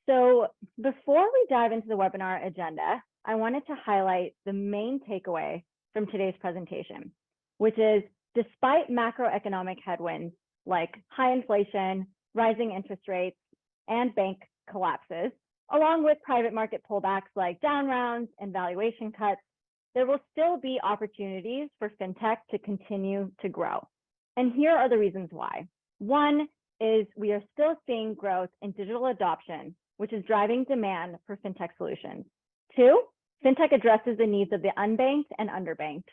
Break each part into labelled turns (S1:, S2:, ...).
S1: So before we dive into the webinar agenda, I wanted to highlight the main takeaway from today's presentation, which is despite macroeconomic headwinds like high inflation, rising interest rates, and bank collapses, along with private market pullbacks like down rounds and valuation cuts, there will still be opportunities for fintech to continue to grow. And here are the reasons why. One is we are still seeing growth in digital adoption, which is driving demand for fintech solutions. Two, fintech addresses the needs of the unbanked and underbanked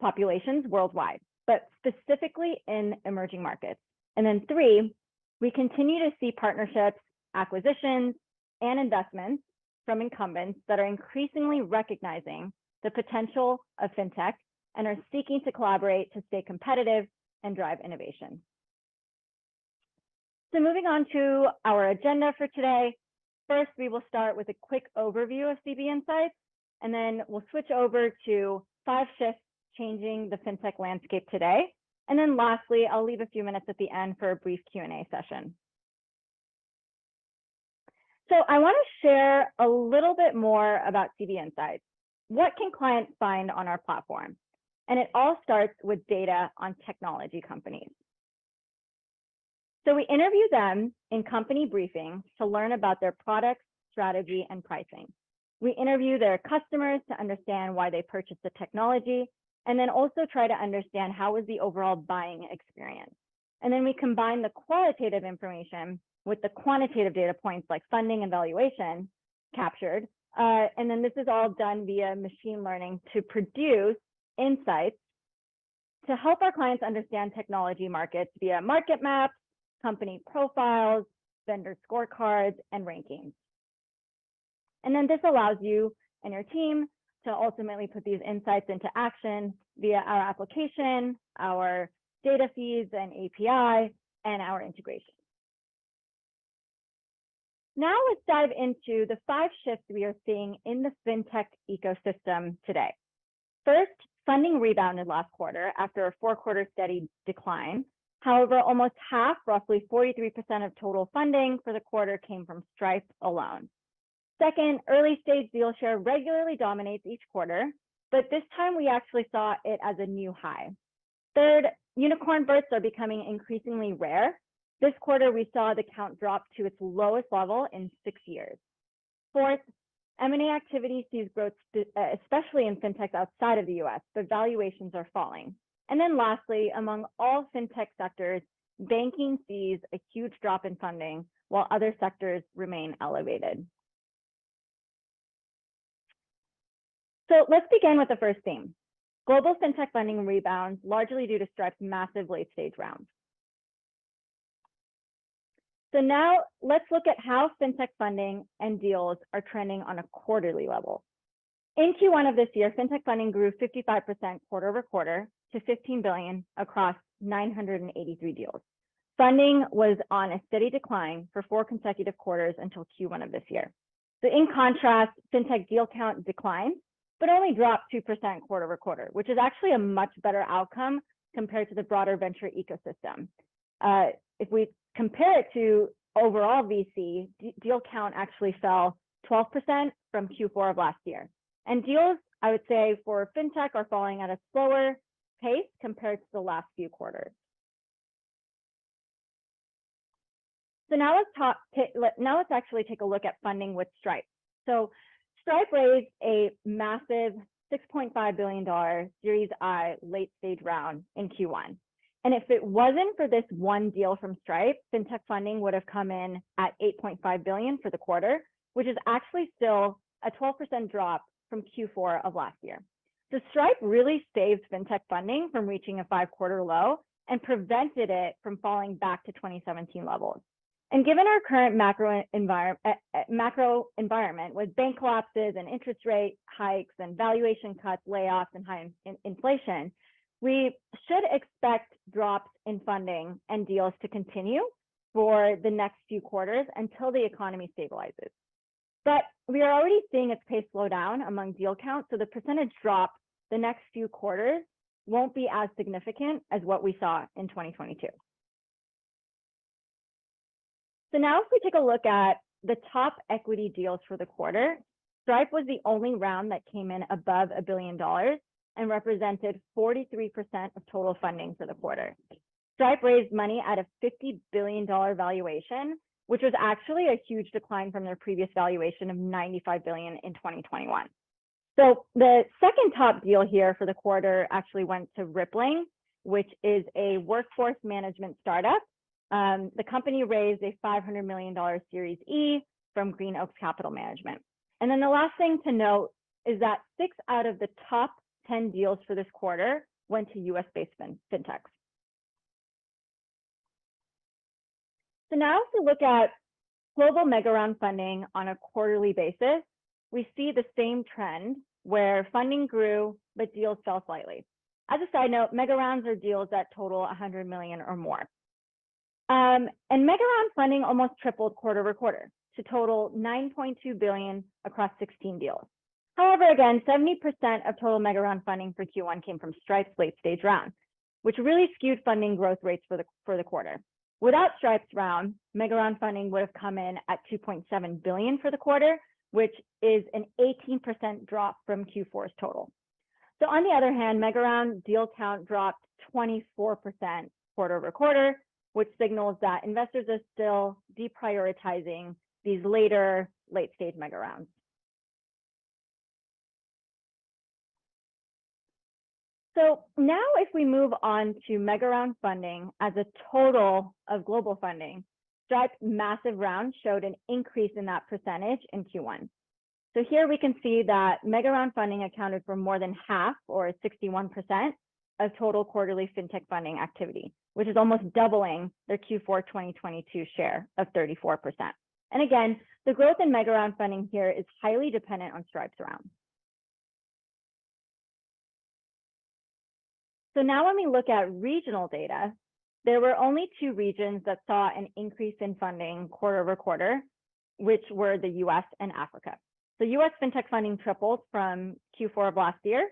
S1: populations worldwide, but specifically in emerging markets. And then three, we continue to see partnerships, acquisitions, and investments from incumbents that are increasingly recognizing the potential of fintech and are seeking to collaborate to stay competitive and drive innovation. So moving on to our agenda for today, first we will start with a quick overview of CB Insights, and then we'll switch over to 5 shifts changing the fintech landscape today. And then lastly, I'll leave a few minutes at the end for a brief Q&A session. So I want to share a little bit more about CB Insights. What can clients find on our platform? And it all starts with data on technology companies. So we interview them in company briefings to learn about their products, strategy, and pricing. We interview their customers to understand why they purchased the technology, and then also try to understand how was the overall buying experience. And then we combine the qualitative information with the quantitative data points like funding and valuation captured. And then this is all done via machine learning to produce insights to help our clients understand technology markets via market maps, company profiles, vendor scorecards, and rankings. And then this allows you and your team to ultimately put these insights into action via our application, our data feeds and API, and our integration. Now let's dive into the 5 shifts we are seeing in the fintech ecosystem today. First, funding rebounded last quarter after a 4-quarter steady decline. However, almost half, roughly 43% of total funding for the quarter came from Stripe alone. Second, early stage deal share regularly dominates each quarter, but this time we actually saw it as a new high. Third, unicorn births are becoming increasingly rare. This quarter, we saw the count drop to its lowest level in 6 years. Fourth, M&A activity sees growth, especially in fintechs outside of the US, but valuations are falling. And then lastly, among all fintech sectors, banking sees a huge drop in funding while other sectors remain elevated. So let's begin with the first theme. Global fintech funding rebounds largely due to Stripe's massive late stage round. So now let's look at how fintech funding and deals are trending on a quarterly level. In Q1 of this year, fintech funding grew 55% quarter over quarter to $15 billion across 983 deals. Funding was on a steady decline for 4 consecutive quarters until Q1 of this year. So in contrast, fintech deal count declined, but only dropped 2% quarter over quarter, which is actually a much better outcome compared to the broader venture ecosystem. If we compare it to overall VC, deal count actually fell 12% from Q4 of last year. And deals, I would say, for fintech are falling at a slower pace compared to the last few quarters. So now let's actually take a look at funding with Stripe. So Stripe raised a massive $6.5 billion Series I late stage round in Q1. And if it wasn't for this one deal from Stripe, fintech funding would have come in at $8.5 billion for the quarter, which is actually still a 12% drop from Q4 of last year. So Stripe really saved fintech funding from reaching a 5-quarter low and prevented it from falling back to 2017 levels. And given our current macro environment with bank collapses and interest rate hikes and valuation cuts, layoffs, and high inflation, we should expect drops in funding and deals to continue for the next few quarters until the economy stabilizes. But we are already seeing its pace slow down among deal count, so the percentage drop the next few quarters won't be as significant as what we saw in 2022. So now if we take a look at the top equity deals for the quarter, Stripe was the only round that came in above $1 billion and represented 43% of total funding for the quarter. Stripe raised money at a $50 billion valuation, which was actually a huge decline from their previous valuation of $95 billion in 2021. So the second top deal here for the quarter actually went to Rippling, which is a workforce management startup. The company raised a $500 million Series E from Green Oaks Capital Management. And then the last thing to note is that 6 out of the top 10 deals for this quarter went to US-based fintechs. So now if we look at global mega round funding on a quarterly basis, we see the same trend where funding grew, but deals fell slightly. As a side note, mega rounds are deals that total 100 million or more. And mega round funding almost tripled quarter over quarter to total 9.2 billion across 16 deals. However, again, 70% of total mega round funding for Q1 came from Stripe's late stage round, which really skewed funding growth rates for the quarter. Without Stripe's round, mega round funding would have come in at 2.7 billion for the quarter, which is an 18% drop from Q4's total. So on the other hand, mega round deal count dropped 24% quarter over quarter, which signals that investors are still deprioritizing these later late stage mega rounds. So now if we move on to mega round funding as a total of global funding, Stripe's massive round showed an increase in that percentage in Q1. So here we can see that mega round funding accounted for more than half, or 61%, of total quarterly fintech funding activity, which is almost doubling their Q4 2022 share of 34%. And again, the growth in mega round funding here is highly dependent on Stripe's round. So now when we look at regional data, there were only 2 regions that saw an increase in funding quarter over quarter, which were the US and Africa. So US fintech funding tripled from Q4 of last year,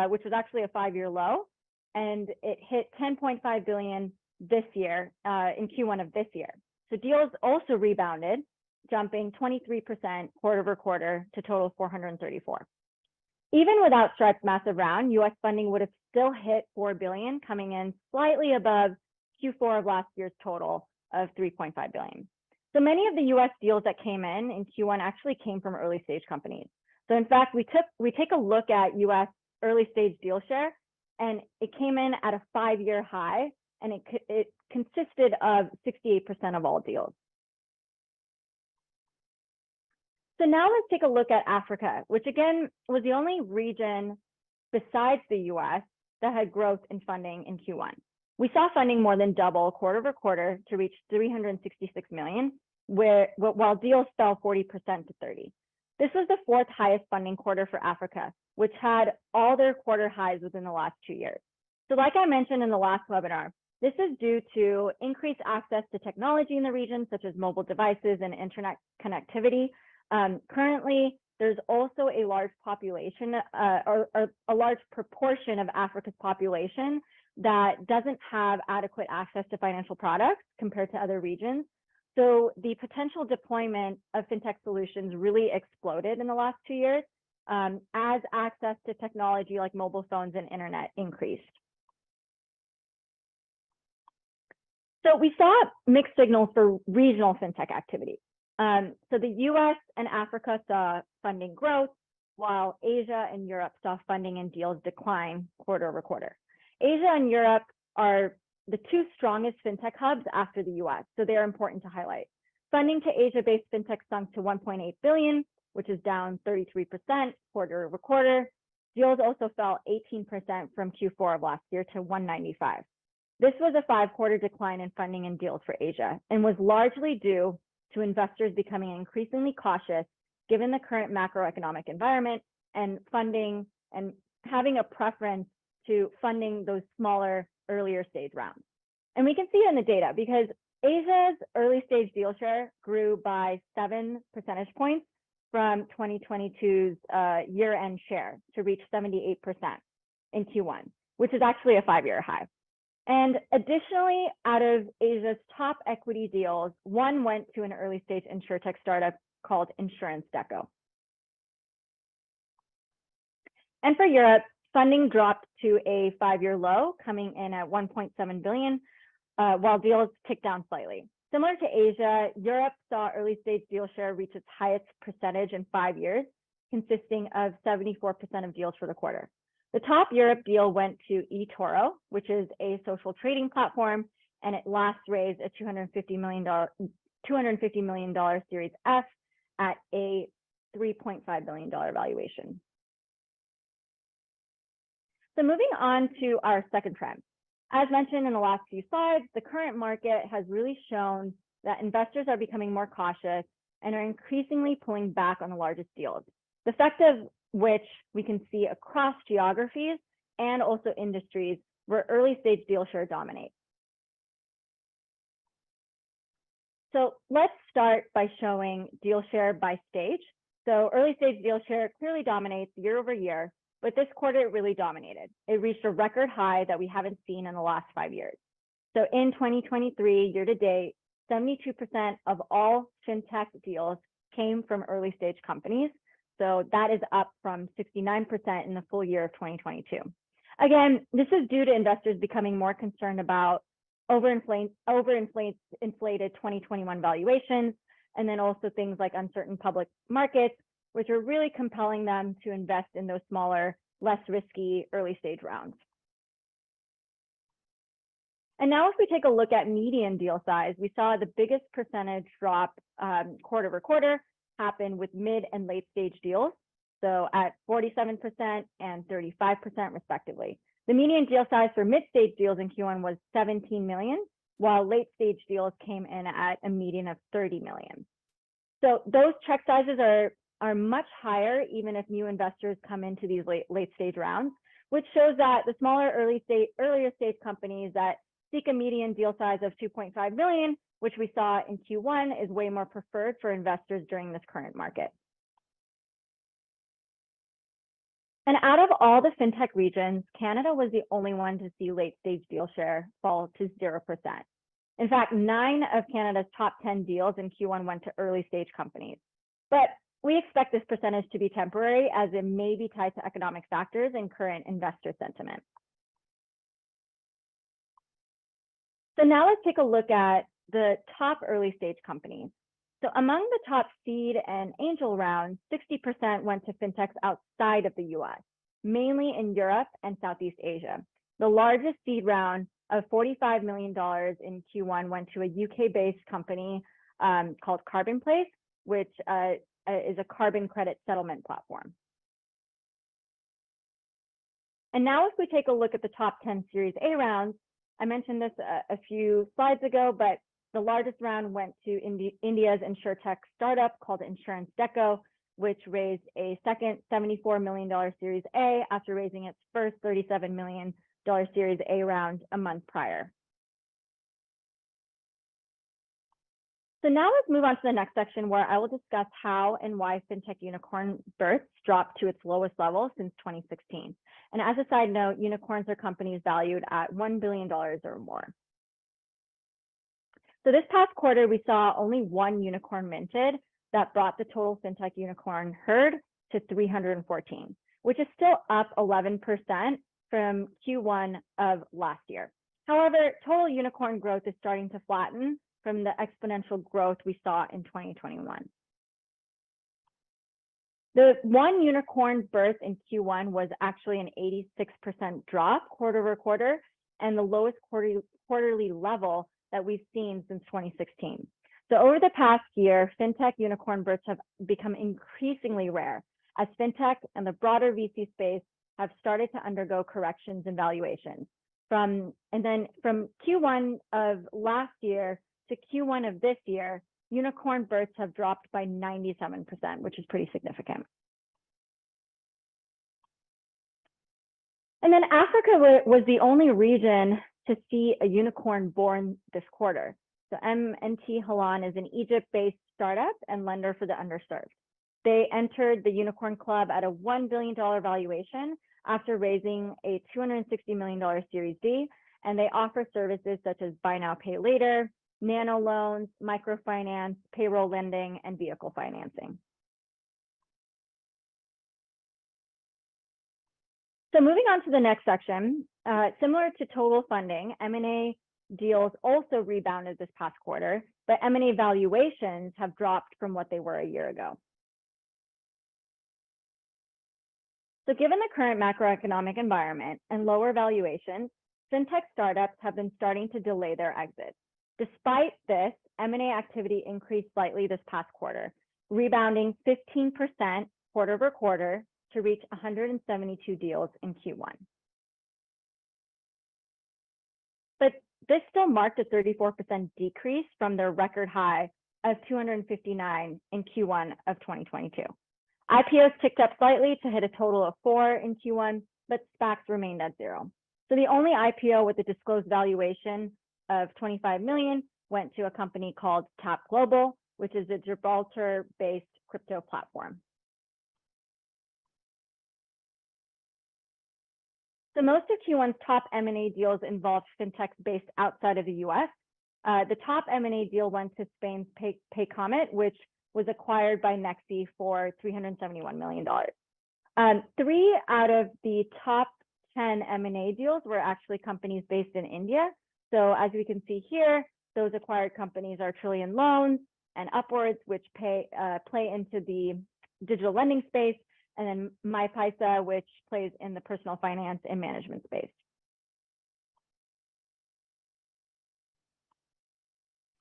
S1: which was actually a 5-year low, and it hit 10.5 billion this year, in Q1 of this year. So deals also rebounded, jumping 23% quarter over quarter to total 434. Even without Stripe's massive round, US funding would have still hit 4 billion, coming in slightly above Q4 of last year's total of 3.5 billion. So many of the US deals that came in Q1 actually came from early stage companies. So in fact, we take a look at US early stage deal share, and it came in at a 5-year high, and it consisted of 68% of all deals. So now let's take a look at Africa, which again was the only region besides the US that had growth in funding in Q1. We saw funding more than double quarter over quarter to reach 366 million, while deals fell 40% to 30. This was the 4th highest funding quarter for Africa, which had all their quarter highs within the last 2 years. So like I mentioned in the last webinar, this is due to increased access to technology in the region, such as mobile devices and internet connectivity. Currently, there's also a large population or a large proportion of Africa's population that doesn't have adequate access to financial products compared to other regions. So the potential deployment of fintech solutions really exploded in the last 2 years as access to technology like mobile phones and internet increased. So we saw mixed signals for regional fintech activity. So the US and Africa saw funding growth, while Asia and Europe saw funding and deals decline quarter over quarter. Asia and Europe are the 2 strongest fintech hubs after the US, so they're important to highlight. Funding to Asia-based fintech sunk to 1.8 billion, which is down 33% quarter over quarter. Deals also fell 18% from Q4 of last year to 195. This was a 5-quarter decline in funding and deals for Asia, and was largely due to investors becoming increasingly cautious given the current macroeconomic environment and funding and having a preference to funding those smaller, earlier stage rounds. And we can see it in the data because Asia's early stage deal share grew by 7 percentage points from 2022's year-end share to reach 78% in Q1, which is actually a 5-year high. And additionally, out of Asia's top equity deals, one went to an early stage insurtech startup called Insurance Deco. And for Europe, funding dropped to a 5-year low, coming in at 1.7 billion, while deals ticked down slightly. Similar to Asia, Europe saw early stage deal share reach its highest percentage in 5 years, consisting of 74% of deals for the quarter. The top Europe deal went to eToro, which is a social trading platform, and it last raised a $250 million Series F at a $3.5 billion valuation. So moving on to our second trend. As mentioned in the last few slides, the current market has really shown that investors are becoming more cautious and are increasingly pulling back on the largest deals, the effect of which we can see across geographies and also industries where early stage deal share dominates. So let's start by showing deal share by stage. So early stage deal share clearly dominates year over year, but this quarter it really dominated. It reached a record high that we haven't seen in the last 5 years. So in 2023, year to date, 72% of all fintech deals came from early stage companies. So that is up from 69% in the full year of 2022. Again, this is due to investors becoming more concerned about overinflated 2021 valuations, and then also things like uncertain public markets, which are really compelling them to invest in those smaller, less risky early stage rounds. And now if we take a look at median deal size, we saw the biggest percentage drop quarter over quarter happen with mid and late stage deals, so at 47% and 35% respectively. The median deal size for mid stage deals in Q1 was 17 million, while late stage deals came in at a median of 30 million. So those check sizes are much higher even if new investors come into these late stage rounds, which shows that the smaller earlier stage companies that seek a median deal size of 2.5 million, which we saw in Q1, is way more preferred for investors during this current market. And out of all the fintech regions, Canada was the only one to see late stage deal share fall to 0%. In fact, 9 of Canada's top 10 deals in Q1 went to early stage companies. But we expect this percentage to be temporary, as it may be tied to economic factors and current investor sentiment. So now let's take a look at the top early stage companies. So among the top seed and angel rounds, 60% went to fintechs outside of the US, mainly in Europe and Southeast Asia. The largest seed round of $45 million in Q1 went to a UK-based company called Carbon Place, which is a carbon credit settlement platform. And now if we take a look at the top 10 Series A rounds, I mentioned this a few slides ago, but the largest round went to India's insurtech startup called Insurance Deco, which raised a second $74 million Series A after raising its first $37 million Series A round a month prior. So now let's move on to the next section, where I will discuss how and why fintech unicorn births dropped to its lowest level since 2016. And as a side note, unicorns are companies valued at $1 billion or more. So this past quarter, we saw only one unicorn minted that brought the total fintech unicorn herd to 314, which is still up 11% from Q1 of last year. However, total unicorn growth is starting to flatten from the exponential growth we saw in 2021. The one unicorn birth in Q1 was actually an 86% drop quarter over quarter, and the lowest quarterly level that we've seen since 2016. So over the past year, fintech unicorn births have become increasingly rare, as fintech and the broader VC space have started to undergo corrections in valuations. From Q1 of last year to Q1 of this year, unicorn births have dropped by 97%, which is pretty significant. And then Africa was the only region to see a unicorn born this quarter. So M&T Halan is an Egypt-based startup and lender for the underserved. They entered the Unicorn Club at a $1 billion valuation after raising a $260 million Series D, and they offer services such as buy now, pay later, nano loans, microfinance, payroll lending, and vehicle financing. So moving on to the next section, similar to total funding, M&A deals also rebounded this past quarter, but M&A valuations have dropped from what they were a year ago. So given the current macroeconomic environment and lower valuations, fintech startups have been starting to delay their exits. Despite this, M&A activity increased slightly this past quarter, rebounding 15% quarter over quarter to reach 172 deals in Q1. But this still marked a 34% decrease from their record high of 259 in Q1 of 2022. IPOs ticked up slightly to hit a total of 4 in Q1, but SPACs remained at 0. So the only IPO with a disclosed valuation of 25 million went to a company called Tap Global, which is a Gibraltar-based crypto platform. So most of Q1's top M&A deals involved fintechs based outside of the US. The top M&A deal went to Spain's Paycomet, which was acquired by Nexi for $371 million. 3 out of the top 10 M&A deals were actually companies based in India. So as we can see here, those acquired companies are Trillion Loans and Upwards, which play into the digital lending space, and then MyPaisa, which plays in the personal finance and management space.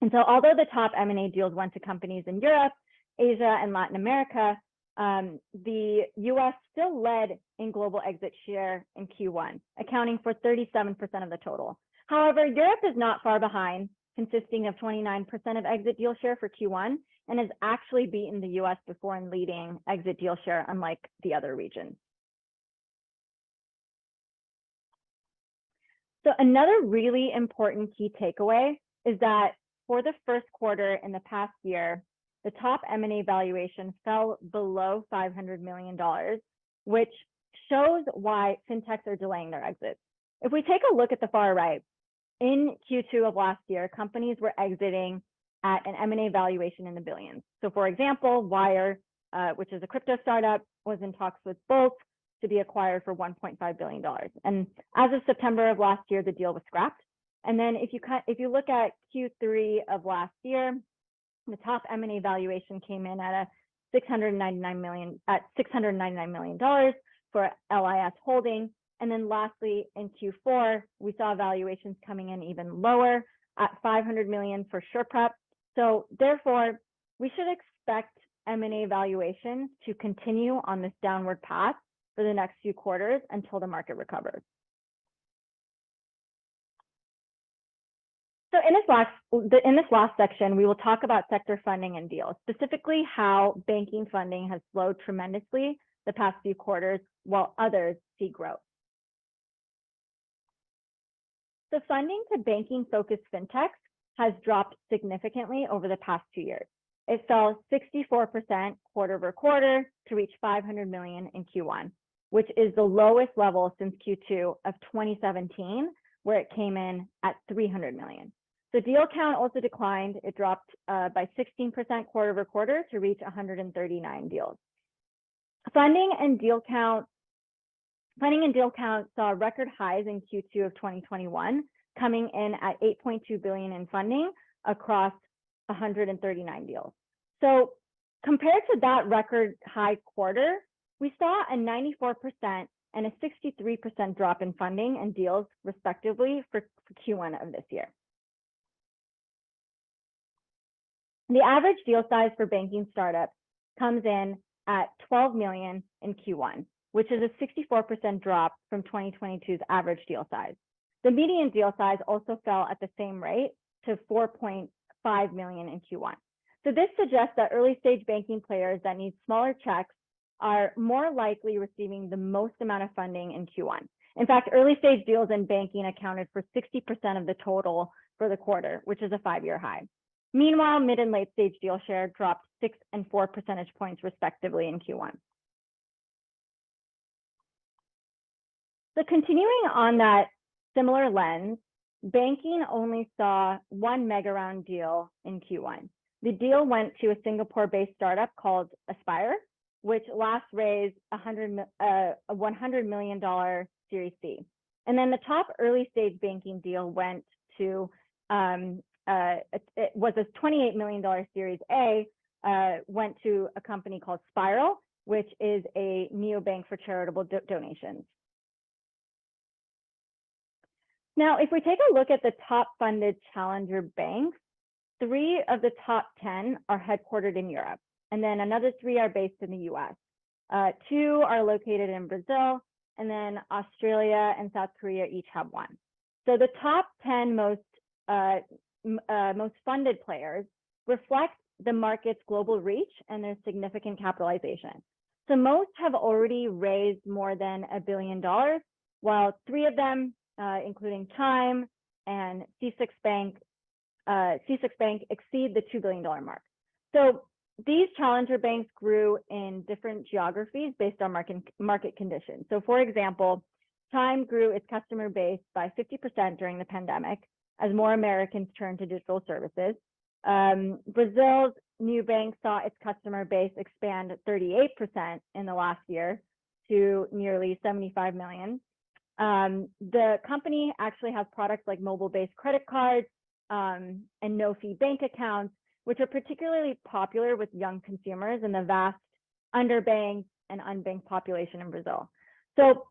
S1: And so although the top M&A deals went to companies in Europe, Asia, and Latin America, the US still led in global exit share in Q1, accounting for 37% of the total. However, Europe is not far behind, consisting of 29% of exit deal share for Q1, and has actually beaten the US before in leading exit deal share, unlike the other regions. So another really important key takeaway is that for the first quarter in the past year, the top M&A valuation fell below $500 million, which shows why fintechs are delaying their exits. If we take a look at the far right, in Q2 of last year, companies were exiting at an M&A valuation in the billions. So for example, Wire, which is a crypto startup, was in talks with Bolt to be acquired for $1.5 billion. And as of September of last year, the deal was scrapped. And then if you look at Q3 of last year, the top M&A valuation came in at $699 million for LIS Holding. And then lastly, in Q4, we saw valuations coming in even lower at $500 million for SurePrep. So therefore, we should expect M&A valuations to continue on this downward path for the next few quarters until the market recovers. So in this last section, we will talk about sector funding and deals, specifically how banking funding has slowed tremendously the past few quarters while others see growth. So funding to banking-focused fintechs has dropped significantly over the past 2 years. It fell 64% quarter over quarter to reach $500 million in Q1, which is the lowest level since Q2 of 2017, where it came in at $300 million. The deal count also declined. It dropped by 16% quarter over quarter to reach 139 deals. Funding and deal count saw record highs in Q2 of 2021, coming in at $8.2 billion in funding across 139 deals. So compared to that record high quarter, we saw a 94% and a 63% drop in funding and deals, respectively, for Q1 of this year. The average deal size for banking startups comes in at 12 million in Q1, which is a 64% drop from 2022's average deal size. The median deal size also fell at the same rate to 4.5 million in Q1. So this suggests that early stage banking players that need smaller checks are more likely receiving the most amount of funding in Q1. In fact, early stage deals in banking accounted for 60% of the total for the quarter, which is a 5-year high. Meanwhile, mid and late stage deal share dropped 6 and 4 percentage points respectively in Q1. So continuing on that similar lens, banking only saw one mega round deal in Q1. The deal went to a Singapore-based startup called Aspire, which last raised a $100 million Series C. And then the top early stage banking deal went to, it was a $28 million Series A, went to a company called Spiral, which is a neobank for charitable donations. Now, if we take a look at the top funded challenger banks, 3 of the top 10 are headquartered in Europe, and then another 3 are based in the US. 2 are located in Brazil, and then Australia and South Korea each have 1. So the top 10 most funded players reflect the market's global reach and their significant capitalization. So most have already raised more than $1 billion, while 3 of them, including Chime and C6 Bank, exceed the $2 billion mark. So these challenger banks grew in different geographies based on market conditions. So for example, Chime grew its customer base by 50% during the pandemic as more Americans turned to digital services. Brazil's new bank saw its customer base expand 38% in the last year to nearly 75 million. The company actually has products like mobile-based credit cards and no-fee bank accounts, which are particularly popular with young consumers and the vast underbanked and unbanked population in Brazil. So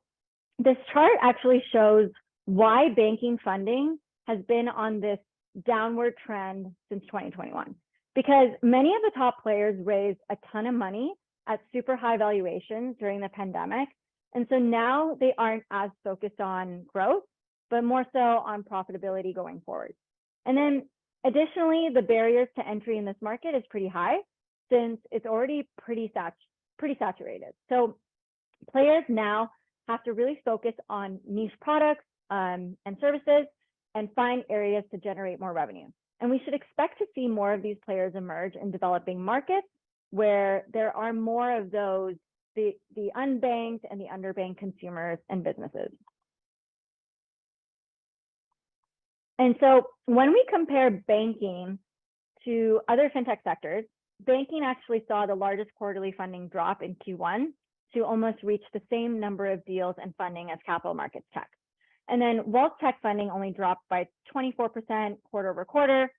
S1: this chart actually shows why banking funding has been on this downward trend since 2021, because many of the top players raised a ton of money at super high valuations during the pandemic. And so now they aren't as focused on growth, but more so on profitability going forward. And then additionally, the barriers to entry in this market is pretty high since it's already pretty saturated. So players now have to really focus on niche products and services and find areas to generate more revenue. And we should expect to see more of these players emerge in developing markets where there are more of those, the unbanked and the underbanked consumers and businesses. And so when we compare banking to other fintech sectors, banking actually saw the largest quarterly funding drop in Q1 to almost reach the same number of deals and funding as capital markets tech. And then wealth tech funding only dropped by 24% quarter over quarter.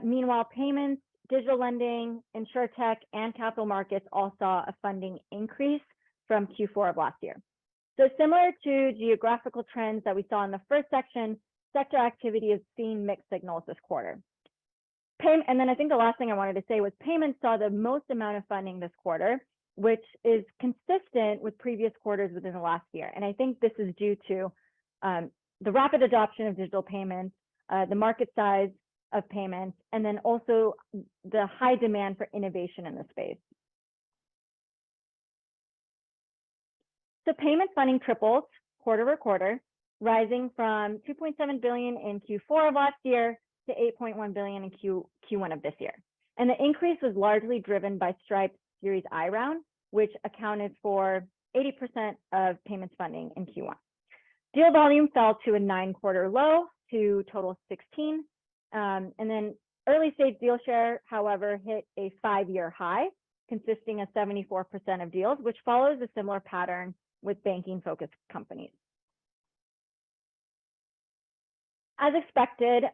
S1: Meanwhile, payments, digital lending, insurtech, and capital markets all saw a funding increase from Q4 of last year. So similar to geographical trends that we saw in the first section, sector activity is seeing mixed signals this quarter. And then I think the last thing I wanted to say was payments saw the most amount of funding this quarter, which is consistent with previous quarters within the last year. And I think this is due to the rapid adoption of digital payments, the market size of payments, and then also the high demand for innovation in the space. So payment funding tripled quarter over quarter, rising from 2.7 billion in Q4 of last year to 8.1 billion in Q1 of this year. And the increase was largely driven by Stripe's Series I round, which accounted for 80% of payments funding in Q1. Deal volume fell to a 9-quarter low to total 16. And then early stage deal share, however, hit a 5-year high, consisting of 74% of deals, which follows a similar pattern with banking-focused companies. As expected,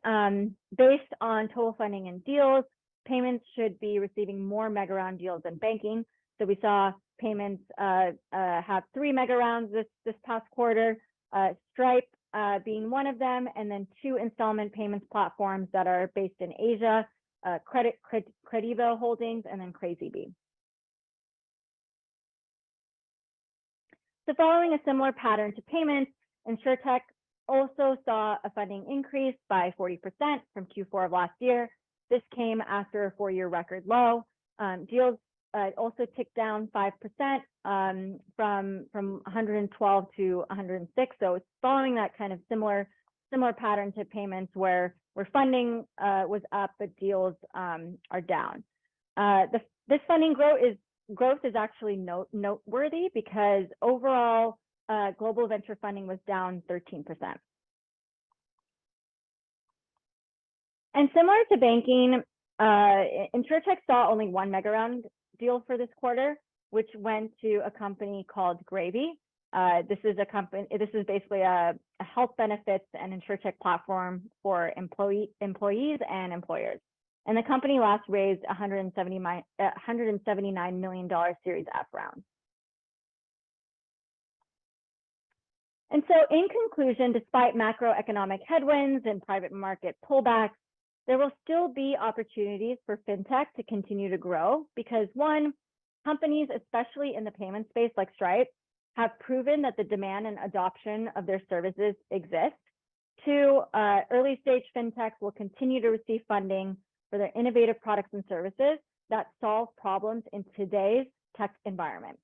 S1: based on total funding and deals, payments should be receiving more mega round deals than banking. So we saw payments have 3 mega rounds this past quarter, Stripe being one of them, and then 2 installment payments platforms that are based in Asia, Credivo Holdings, and then CrazyBee. So following a similar pattern to payments, insurtech also saw a funding increase by 40% from Q4 of last year. This came after a 4-year record low. Deals also ticked down 5% from 112 to 106. So it's following that kind of similar pattern to payments where funding was up, but deals are down. This funding growth is actually noteworthy because overall global venture funding was down 13%. And similar to banking, InsurTech saw only one mega round deal for this quarter, which went to a company called Gravy. This is basically a health benefits and InsurTech platform for employees and employers. And the company last raised $179 million Series F round. And so in conclusion, despite macroeconomic headwinds and private market pullbacks, there will still be opportunities for fintech to continue to grow because one, companies, especially in the payment space like Stripe, have proven that the demand and adoption of their services exist. Two, early stage fintechs will continue to receive funding for their innovative products and services that solve problems in today's tech environment.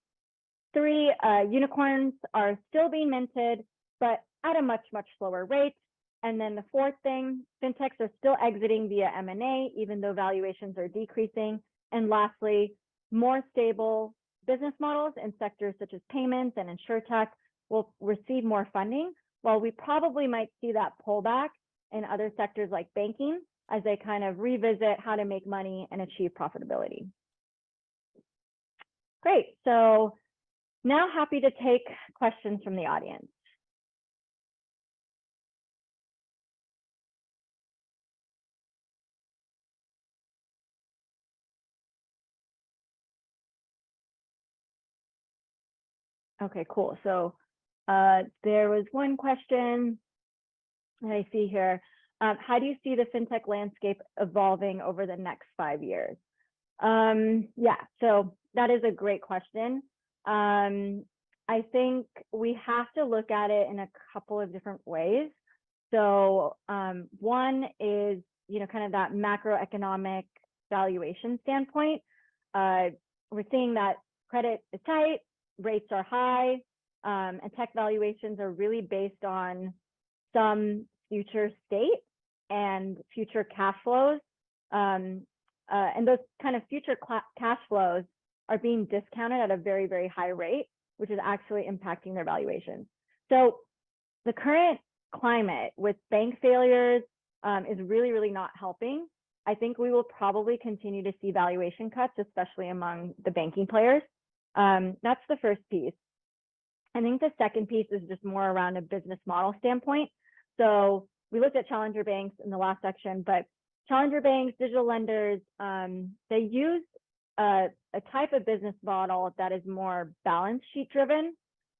S1: Three, unicorns are still being minted, but at a much, much slower rate. And then the fourth thing, fintechs are still exiting via M&A, even though valuations are decreasing. And lastly, more stable business models in sectors such as payments and InsurTech will receive more funding, while we probably might see that pullback in other sectors like banking as they kind of revisit how to make money and achieve profitability. Great, so now happy to take questions from the audience. Okay, cool. So there was one question that I see here. How do you see the fintech landscape evolving over the next 5 years? Yeah, so that is a great question. I think we have to look at it in a couple of different ways. So one is, kind of that macroeconomic valuation standpoint. We're seeing that credit is tight, rates are high, and tech valuations are really based on some future state and future cash flows. And those kind of future cash flows are being discounted at a very, very high rate, which is actually impacting their valuations. So the current climate with bank failures is really, really not helping. I think we will probably continue to see valuation cuts, especially among the banking players. That's the first piece. I think the second piece is just more around a business model standpoint. So we looked at challenger banks in the last section, but challenger banks, digital lenders, they use a type of business model that is more balance sheet driven,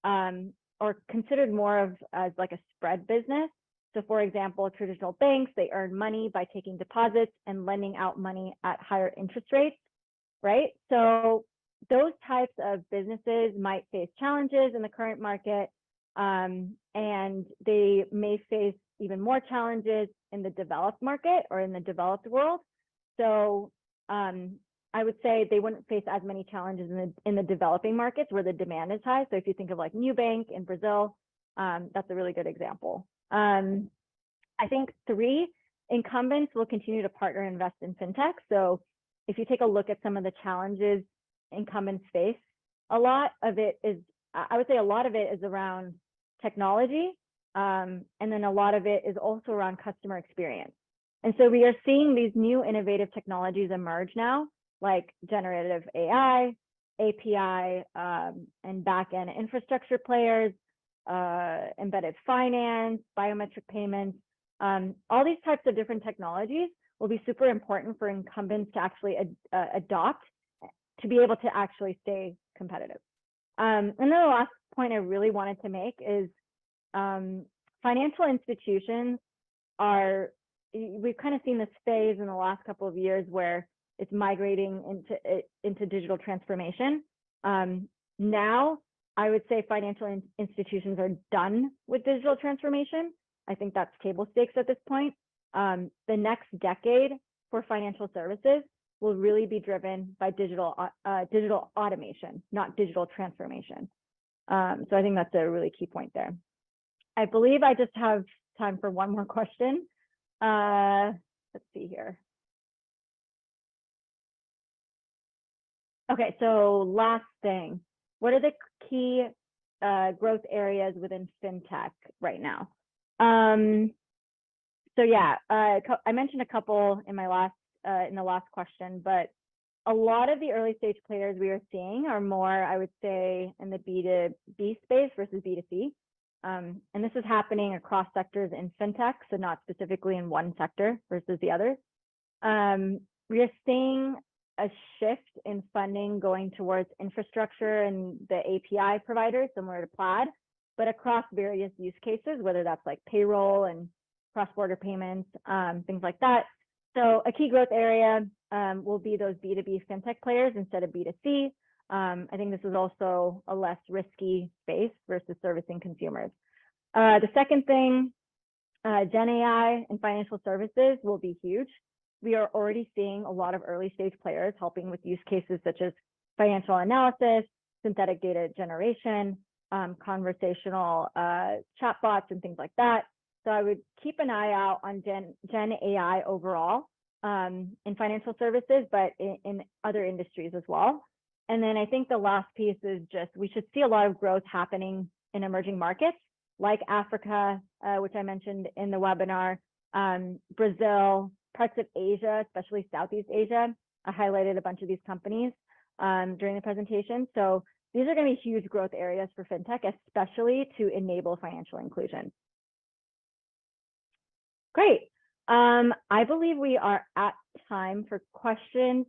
S1: or considered more of as like a spread business. So for example, traditional banks, they earn money by taking deposits and lending out money at higher interest rates, right? So those types of businesses might face challenges in the current market, and they may face even more challenges in the developed market or in the developed world. So I would say they wouldn't face as many challenges in the developing markets where the demand is high. So if you think of like Nubank in Brazil, that's a really good example. I think three, incumbents will continue to partner and invest in fintech. So if you take a look at some of the challenges incumbents face, a lot of it is, I would say a lot of it is around technology, and then a lot of it is also around customer experience. And so we are seeing these new innovative technologies emerge now, like generative AI, API, and back-end infrastructure players, embedded finance, biometric payments. All these types of different technologies will be super important for incumbents to actually adopt to be able to actually stay competitive. And then the last point I really wanted to make is financial institutions are, we've kind of seen this phase in the last couple of years where it's migrating into digital transformation. Now, I would say financial institutions are done with digital transformation. I think that's table stakes at this point. The next decade for financial services will really be driven by digital automation, not digital transformation. So I think that's a really key point there. I believe I just have time for one more question. Let's see here. Okay, so last thing, what are the key growth areas within fintech right now? So yeah, I mentioned a couple in my last in the last question, but a lot of the early stage players we are seeing are more, I would say, in the B2B space versus B2C. And this is happening across sectors in fintech, so not specifically in one sector versus the others. We are seeing a shift in funding going towards infrastructure and the API providers, similar to Plaid, but across various use cases, whether that's like payroll and cross-border payments, things like that. So a key growth area will be those B2B fintech players instead of B2C. I think this is also a less risky space versus servicing consumers. The second thing, Gen AI and financial services will be huge. We are already seeing a lot of early stage players helping with use cases such as financial analysis, synthetic data generation, conversational chatbots and things like that. So I would keep an eye out on Gen AI overall in financial services, but in other industries as well. And then I think the last piece is just we should see a lot of growth happening in emerging markets like Africa, which I mentioned in the webinar, Brazil, parts of Asia, especially Southeast Asia. I highlighted a bunch of these companies during the presentation. So these are going to be huge growth areas for fintech, especially to enable financial inclusion. Great. I believe we are at time for questions.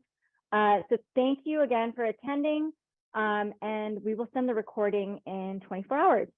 S1: So thank you again for attending, and we will send the recording in 24 hours.